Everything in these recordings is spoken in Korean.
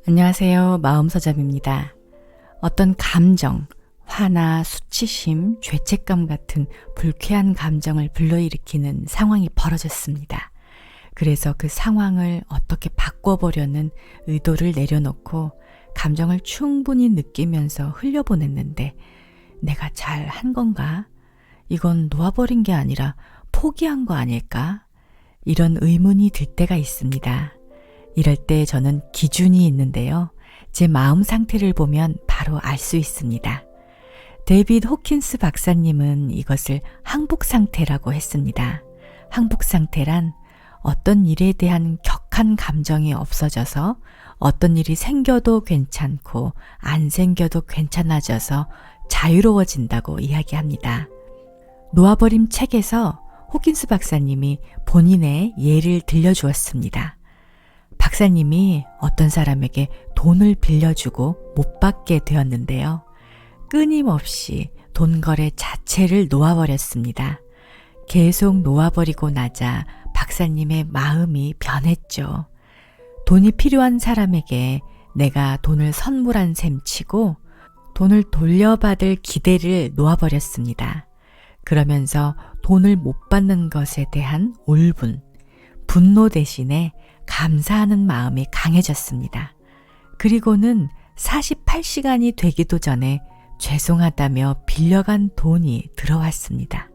안녕하세요. 마음서점입니다. 어떤 감정, 화나 수치심, 죄책감 같은 불쾌한 감정을 불러일으키는 상황이 벌어졌습니다. 그래서 그 상황을 어떻게 바꿔보려는 의도를 내려놓고 감정을 충분히 느끼면서 흘려보냈는데 내가 잘 한 건가? 이건 놓아버린 게 아니라 포기한 거 아닐까? 이런 의문이 들 때가 있습니다. 이럴 때 저는 기준이 있는데요. 제 마음 상태를 보면 바로 알 수 있습니다. 데이비드 호킨스 박사님은 이것을 항복 상태라고 했습니다. 항복 상태란 어떤 일에 대한 격한 감정이 없어져서 어떤 일이 생겨도 괜찮고 안 생겨도 괜찮아져서 자유로워진다고 이야기합니다. 놓아버림 책에서 호킨스 박사님이 본인의 예를 들려주었습니다. 박사님이 어떤 사람에게 돈을 빌려주고 못 받게 되었는데요. 끊임없이 돈 거래 자체를 놓아버렸습니다. 계속 놓아버리고 나자 박사님의 마음이 변했죠. 돈이 필요한 사람에게 내가 돈을 선물한 셈 치고 돈을 돌려받을 기대를 놓아버렸습니다. 그러면서 돈을 못 받는 것에 대한 울분, 분노 대신에 감사하는 마음이 강해졌습니다. 그리고는 48시간이 되기도 전에 죄송하다며 빌려간 돈이 들어왔습니다.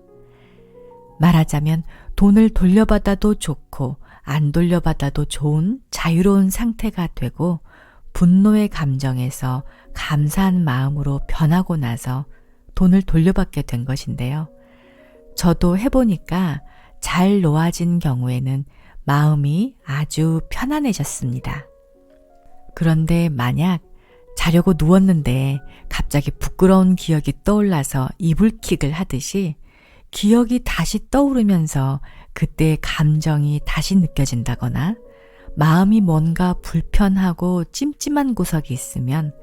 말하자면 돈을 돌려받아도 좋고 안 돌려받아도 좋은 자유로운 상태가 되고 분노의 감정에서 감사한 마음으로 변하고 나서 돈을 돌려받게 된 것인데요. 저도 해보니까 잘 놓아진 경우에는 마음이 아주 편안해졌습니다. 그런데 만약 자려고 누웠는데 갑자기 부끄러운 기억이 떠올라서 이불킥을 하듯이 기억이 다시 떠오르면서 그때의 감정이 다시 느껴진다거나 마음이 뭔가 불편하고 찜찜한 구석이 있으면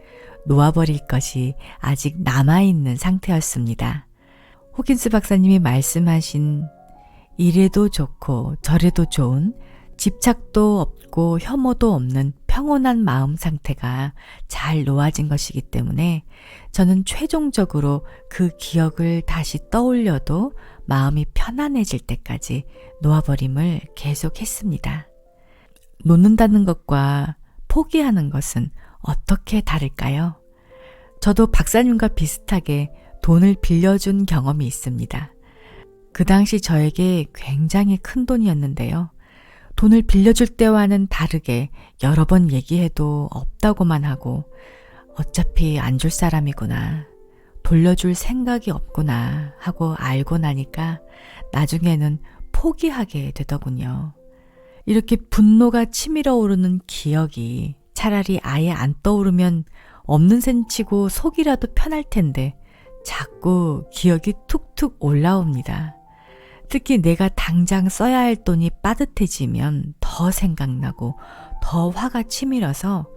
놓아버릴 것이 아직 남아있는 상태였습니다. 호킨스 박사님이 말씀하신 이래도 좋고 저래도 좋은 집착도 없고 혐오도 없는 평온한 마음 상태가 잘 놓아진 것이기 때문에 저는 최종적으로 그 기억을 다시 떠올려도 마음이 편안해질 때까지 놓아버림을 계속했습니다. 놓는다는 것과 포기하는 것은 어떻게 다를까요? 저도 박사님과 비슷하게 돈을 빌려준 경험이 있습니다. 그 당시 저에게 굉장히 큰 돈이었는데요. 돈을 빌려줄 때와는 다르게 여러 번 얘기해도 없다고만 하고 어차피 안 줄 사람이구나, 돌려줄 생각이 없구나 하고 알고 나니까 나중에는 포기하게 되더군요. 이렇게 분노가 치밀어 오르는 기억이 차라리 아예 안 떠오르면 없는 셈 치고 속이라도 편할 텐데 자꾸 기억이 툭툭 올라옵니다. 특히 내가 당장 써야 할 돈이 빠듯해지면 더 생각나고 더 화가 치밀어서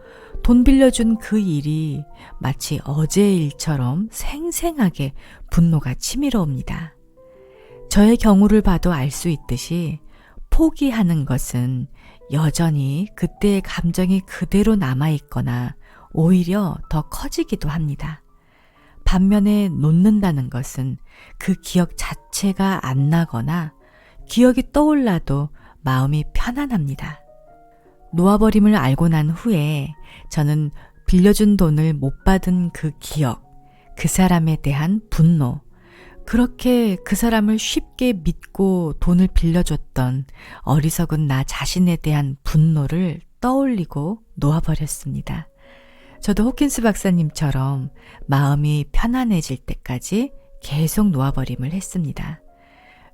돈 빌려준 그 일이 마치 어제의 일처럼 생생하게 분노가 치밀어 옵니다. 저의 경우를 봐도 알 수 있듯이 포기하는 것은 여전히 그때의 감정이 그대로 남아있거나 오히려 더 커지기도 합니다. 반면에 놓는다는 것은 그 기억 자체가 안 나거나 기억이 떠올라도 마음이 편안합니다. 놓아버림을 알고 난 후에 저는 빌려준 돈을 못 받은 그 기억, 그 사람에 대한 분노, 그렇게 그 사람을 쉽게 믿고 돈을 빌려줬던 어리석은 나 자신에 대한 분노를 떠올리고 놓아버렸습니다. 저도 호킨스 박사님처럼 마음이 편안해질 때까지 계속 놓아버림을 했습니다.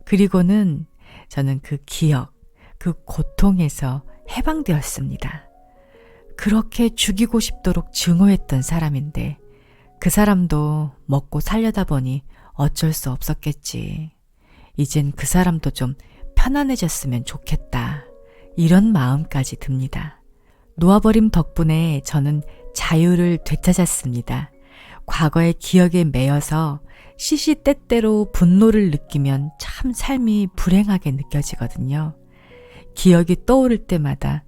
그리고는 저는 그 기억, 그 고통에서 해방되었습니다. 그렇게 죽이고 싶도록 증오했던 사람인데 그 사람도 먹고 살려다 보니 어쩔 수 없었겠지. 이젠 그 사람도 좀 편안해졌으면 좋겠다. 이런 마음까지 듭니다. 놓아버림 덕분에 저는 자유를 되찾았습니다. 과거의 기억에 매여서 시시때때로 분노를 느끼면 참 삶이 불행하게 느껴지거든요. 기억이 떠오를 때마다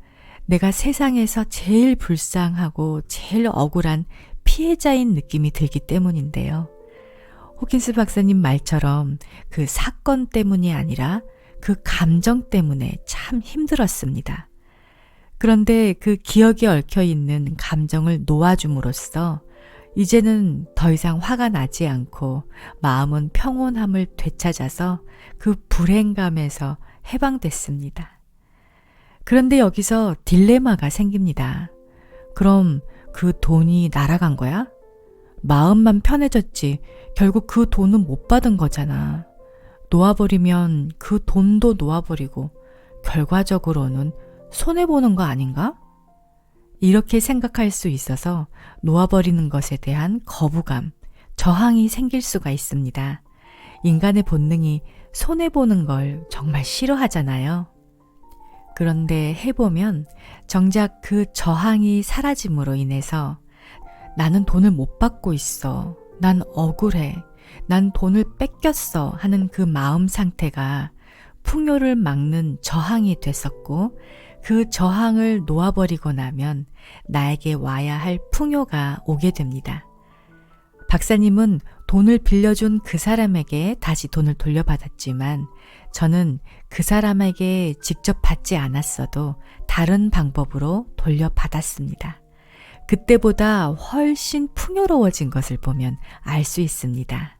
내가 세상에서 제일 불쌍하고 제일 억울한 피해자인 느낌이 들기 때문인데요. 호킨스 박사님 말처럼 그 사건 때문이 아니라 그 감정 때문에 참 힘들었습니다. 그런데 그 기억에 얽혀 있는 감정을 놓아줌으로써 이제는 더 이상 화가 나지 않고 마음은 평온함을 되찾아서 그 불행감에서 해방됐습니다. 그런데 여기서 딜레마가 생깁니다. 그럼 그 돈이 날아간 거야? 마음만 편해졌지 결국 그 돈은 못 받은 거잖아. 놓아버리면 그 돈도 놓아버리고 결과적으로는 손해보는 거 아닌가? 이렇게 생각할 수 있어서 놓아버리는 것에 대한 거부감, 저항이 생길 수가 있습니다. 인간의 본능이 손해보는 걸 정말 싫어하잖아요. 그런데 해보면 정작 그 저항이 사라짐으로 인해서 나는 돈을 못 받고 있어. 난 억울해. 난 돈을 뺏겼어 하는 그 마음 상태가 풍요를 막는 저항이 됐었고 그 저항을 놓아버리고 나면 나에게 와야 할 풍요가 오게 됩니다. 박사님은 돈을 빌려준 그 사람에게 다시 돈을 돌려받았지만 저는 그 사람에게 직접 받지 않았어도 다른 방법으로 돌려받았습니다. 그때보다 훨씬 풍요로워진 것을 보면 알 수 있습니다.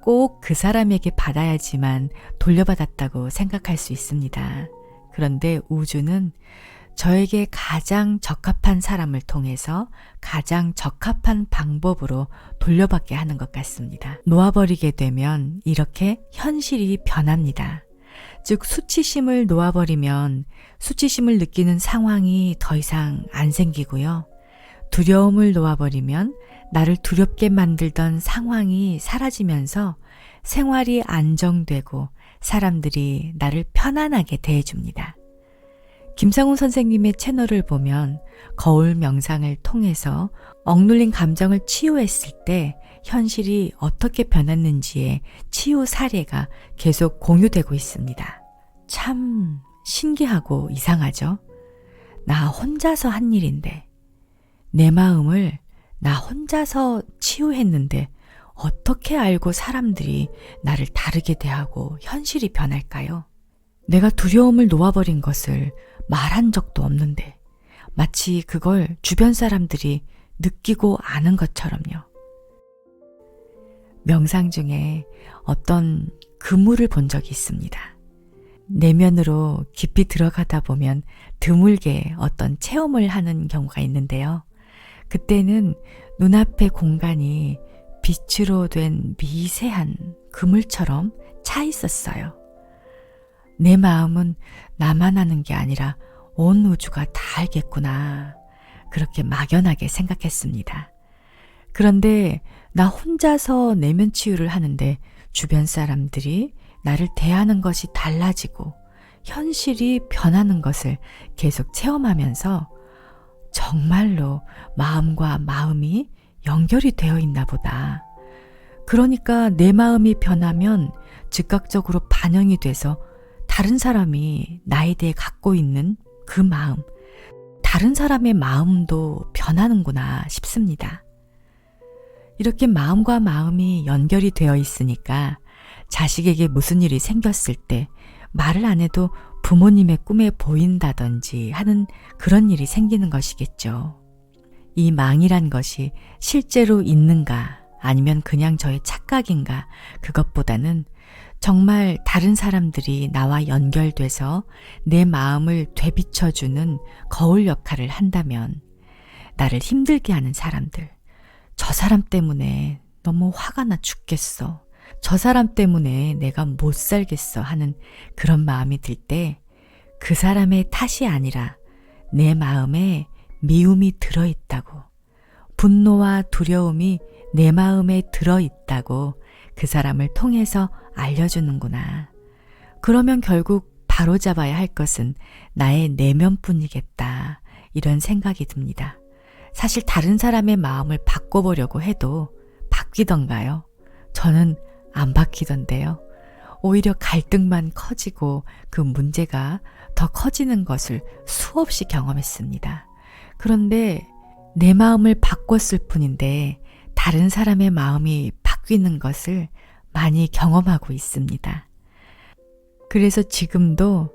꼭 그 사람에게 받아야지만 돌려받았다고 생각할 수 있습니다. 그런데 우주는 저에게 가장 적합한 사람을 통해서 가장 적합한 방법으로 돌려받게 하는 것 같습니다. 놓아버리게 되면 이렇게 현실이 변합니다. 즉 수치심을 놓아버리면 수치심을 느끼는 상황이 더 이상 안 생기고요. 두려움을 놓아버리면 나를 두렵게 만들던 상황이 사라지면서 생활이 안정되고 사람들이 나를 편안하게 대해줍니다. 김상훈 선생님의 채널을 보면 거울 명상을 통해서 억눌린 감정을 치유했을 때 현실이 어떻게 변했는지의 치유 사례가 계속 공유되고 있습니다. 참 신기하고 이상하죠? 나 혼자서 한 일인데 내 마음을 나 혼자서 치유했는데 어떻게 알고 사람들이 나를 다르게 대하고 현실이 변할까요? 내가 두려움을 놓아버린 것을 말한 적도 없는데 마치 그걸 주변 사람들이 느끼고 아는 것처럼요. 명상 중에 어떤 그물을 본 적이 있습니다. 내면으로 깊이 들어가다 보면 드물게 어떤 체험을 하는 경우가 있는데요. 그때는 눈앞의 공간이 빛으로 된 미세한 그물처럼 차 있었어요. 내 마음은 나만 아는 게 아니라 온 우주가 다 알겠구나. 그렇게 막연하게 생각했습니다. 그런데 나 혼자서 내면 치유를 하는데 주변 사람들이 나를 대하는 것이 달라지고 현실이 변하는 것을 계속 체험하면서 정말로 마음과 마음이 연결이 되어 있나 보다. 그러니까 내 마음이 변하면 즉각적으로 반영이 돼서 다른 사람이 나에 대해 갖고 있는 그 마음, 다른 사람의 마음도 변하는구나 싶습니다. 이렇게 마음과 마음이 연결이 되어 있으니까 자식에게 무슨 일이 생겼을 때 말을 안 해도 부모님의 꿈에 보인다든지 하는 그런 일이 생기는 것이겠죠. 이 망이란 것이 실제로 있는가 아니면 그냥 저의 착각인가 그것보다는 정말 다른 사람들이 나와 연결돼서 내 마음을 되비춰주는 거울 역할을 한다면 나를 힘들게 하는 사람들, 저 사람 때문에 너무 화가 나 죽겠어. 저 사람 때문에 내가 못 살겠어 하는 그런 마음이 들 때 그 사람의 탓이 아니라 내 마음에 미움이 들어있다고, 분노와 두려움이 내 마음에 들어있다고 그 사람을 통해서 알려주는구나. 그러면 결국 바로잡아야 할 것은 나의 내면뿐이겠다. 이런 생각이 듭니다. 사실 다른 사람의 마음을 바꿔보려고 해도 바뀌던가요? 저는 안 바뀌던데요. 오히려 갈등만 커지고 그 문제가 더 커지는 것을 수없이 경험했습니다. 그런데 내 마음을 바꿨을 뿐인데 다른 사람의 마음이 바뀌는 것을 많이 경험하고 있습니다. 그래서 지금도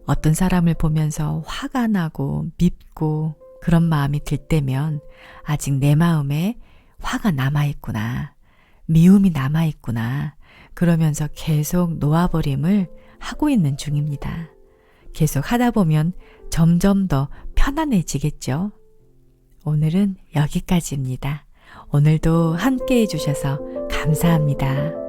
어떤 사람을 보면서 화가 나고 밉고 그런 마음이 들 때면 아직 내 마음에 화가 남아있구나, 미움이 남아있구나, 그러면서 계속 놓아버림을 하고 있는 중입니다. 계속 하다 보면 점점 더 편안해지겠죠. 오늘은 여기까지입니다. 오늘도 함께 해주셔서 감사합니다.